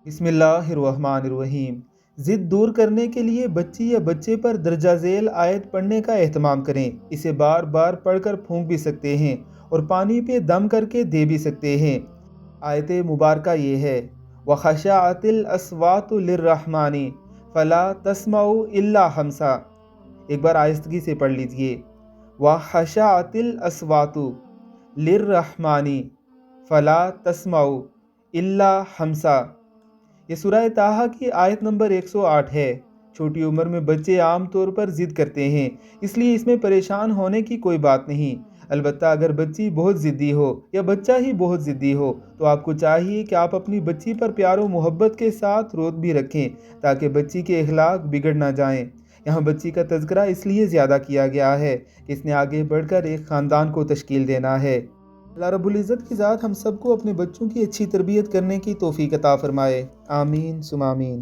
بسم اللہ الرحمن الرحیم۔ ضد دور کرنے کے لیے بچی یا بچے پر درجہ ذیل آیت پڑھنے کا اہتمام کریں۔ اسے بار بار پڑھ کر پھونک بھی سکتے ہیں اور پانی پہ دم کر کے دے بھی سکتے ہیں۔ آیت مبارکہ یہ ہے وَخَشَعَتِ الْأَصْوَاتُ لِلرَّحْمَنِ فَلَا تَسْمَعُوا إِلَّا ہمسا۔ ایک بار آہستگی سے پڑھ لیجئے وَخَشَعَتِ الْأَصْوَاتُ لِلرَّحْمَنِ فَلَا تَسْمَعُوا إِلَّا ہمسا۔ یہ سورہ طٰہٰ کی آیت نمبر 108 ہے۔ چھوٹی عمر میں بچے عام طور پر ضد کرتے ہیں، اس لیے اس میں پریشان ہونے کی کوئی بات نہیں۔ البتہ اگر بچی بہت ضدی ہو یا بچہ ہی بہت ضدی ہو تو آپ کو چاہیے کہ آپ اپنی بچی پر پیار و محبت کے ساتھ روک بھی رکھیں تاکہ بچی کے اخلاق بگڑ نہ جائیں۔ یہاں بچی کا تذکرہ اس لیے زیادہ کیا گیا ہے کہ اس نے آگے بڑھ کر ایک خاندان کو تشکیل دینا ہے۔ اللہ رب العزت کی ذات ہم سب کو اپنے بچوں کی اچھی تربیت کرنے کی توفیق عطا فرمائے۔ آمین ثم آمین۔